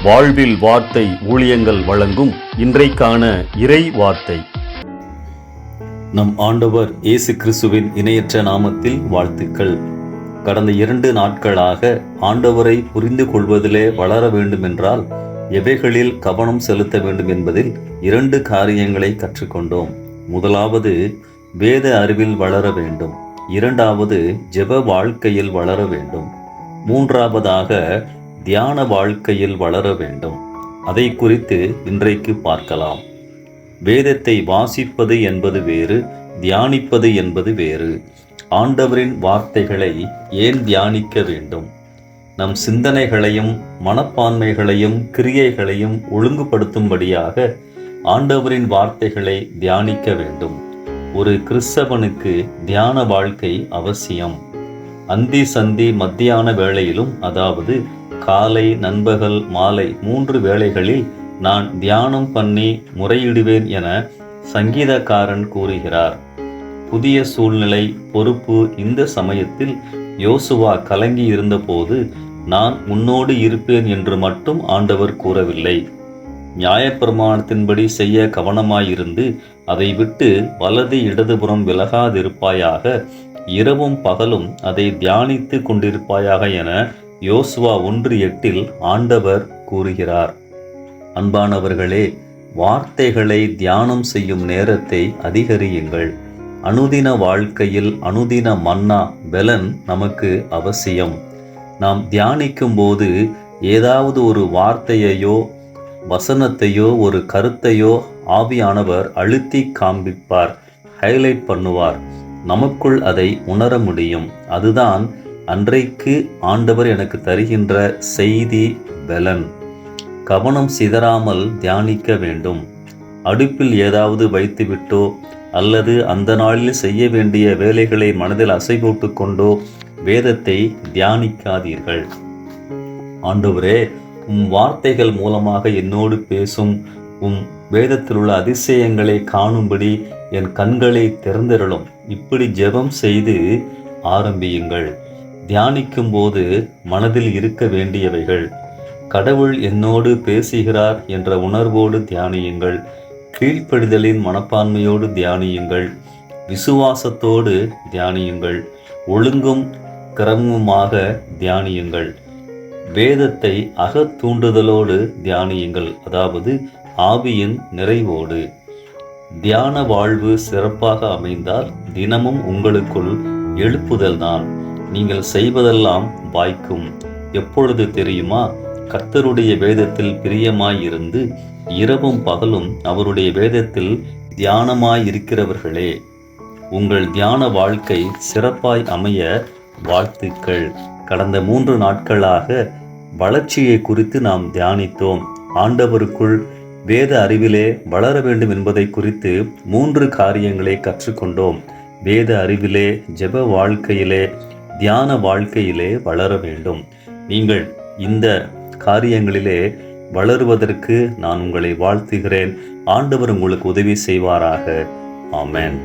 வாழ்வில் வார்த்தை ஊழியங்கள் வழங்கும் இன்றைக்கான இறை வார்த்தை. நம் ஆண்டவர் இயேசு கிறிஸ்துவின் இணையற்ற நாமத்தில் வாழ்த்துக்கள். கடந்த 2 நாட்களாக ஆண்டவரை புரிந்து கொள்வதிலே வளர வேண்டுமென்றால் எவைகளில் கவனம் செலுத்த வேண்டும் என்பதில் 2 காரியங்களை கற்றுக்கொண்டோம். முதலாவது, வேத அறிவில் வளர வேண்டும். இரண்டாவது, ஜெப வாழ்க்கையில் வளர வேண்டும். மூன்றாவதாக, தியான வாழ்க்கையில் வளர வேண்டும். அதை குறித்து இன்றைக்கு பார்க்கலாம். வேதத்தை வாசிப்பது என்பது வேறு, தியானிப்பது என்பது வேறு. ஆண்டவரின் வார்த்தைகளை ஏன் தியானிக்க வேண்டும்? நம் சிந்தனைகளையும் மனப்பான்மைகளையும் கிரியைகளையும் ஒழுங்குபடுத்தும்படியாக ஆண்டவரின் வார்த்தைகளை தியானிக்க வேண்டும். ஒரு கிறிஸ்தவனுக்கு தியான வாழ்க்கை அவசியம். அந்தி சந்தி மத்தியான வேளையிலும், அதாவது காலை, நண்பகல், மாலை 3 வேளைகளில் நான் தியானம் பண்ணி முறையிடுவேன் என சங்கீதக்காரன் கூறுகிறார். புதிய சூழ்நிலை, பொறுப்பு. இந்த சமயத்தில் யோசுவா கலங்கி இருந்தபோது நான் உன்னோடு இருப்பேன் என்று மட்டும் ஆண்டவர் கூறவில்லை. நியாயப்பிரமாணத்தின்படி செய்ய கவனமாயிருந்து அதை விட்டு வலது இடதுபுறம் விலகாதிருப்பாயாக, இரவும் பகலும் அதை தியானித்து கொண்டிருப்பாயாக என யோசுவா 1:8 ஆண்டவர் கூறுகிறார். அன்பானவர்களே, வார்த்தைகளை தியானம் செய்யும் நேரத்தை அதிகரியுங்கள். அனுதின வாழ்க்கையில் அனுதின மன்னா பலன் நமக்கு அவசியம். நாம் தியானிக்கும் போது ஏதாவது ஒரு வார்த்தையையோ வசனத்தையோ ஒரு கருத்தையோ ஆவியானவர் அழுத்தி காண்பிப்பார், ஹைலைட் பண்ணுவார். நமக்குள் அதை உணர முடியும். அதுதான் அன்றைக்கு ஆண்டவர் எனக்கு தருகின்ற செய்தி பலன். கவனம் சிதறாமல் தியானிக்க வேண்டும். அடுப்பில் ஏதாவது வைத்துவிட்டோ அல்லது அந்த நாளில் செய்ய வேண்டிய வேலைகளை மனதில் அசை போட்டு கொண்டோ வேதத்தை தியானிக்காதீர்கள். ஆண்டவரே, உம் வார்த்தைகள் மூலமாக என்னோடு பேசும். உம் வேதத்தில் உள்ள அதிசயங்களை காணும்படி என் கண்களை திறந்திரளும். இப்படி ஜெபம் செய்து ஆரம்பியுங்கள். தியானிக்கும் போது மனதில் இருக்க வேண்டியவைகள்: கடவுள் என்னோடு பேசுகிறார் என்ற உணர்வோடு தியானியுங்கள். கீழ்ப்படிதலின் மனப்பான்மையோடு தியானியுங்கள். விசுவாசத்தோடு தியானியுங்கள். ஒழுங்கும் கிரமமாக தியானியுங்கள். வேதத்தை அகத்தூண்டுதலோடு தியானியுங்கள், அதாவது ஆவியின் நிறைவோடு. தியான வாழ்வு சிறப்பாக அமைந்தால் தினமும் உங்களுக்குள் எழுப்புதல்தான். நீங்கள் செய்வதெல்லாம் வாய்க்கும். எப்பொழுது தெரியுமா? கர்த்தருடைய வேதத்தில் பிரியமாயிருந்து இரவும் பகலும் அவருடைய வேதத்தில் தியானமாயிருக்கிறவர்களே. உங்கள் தியான வாழ்க்கை சிறப்பாய் அமைய வாழ்த்துக்கள். கடந்த 3 நாட்களாக வளர்ச்சியை குறித்து நாம் தியானித்தோம். ஆண்டவருக்குள் வேத அறிவிலே வளர வேண்டும் என்பதை குறித்து 3 காரியங்களை கற்றுக்கொண்டோம். வேத அறிவிலே, ஜெப வாழ்க்கையிலே, தியான வாழ்க்கையிலே வளர வேண்டும். நீங்கள் இந்த காரியங்களிலே வளருவதற்கு நான் உங்களை வாழ்த்துகிறேன். ஆண்டவர் உங்களுக்கு உதவி செய்வாராக. ஆமென்.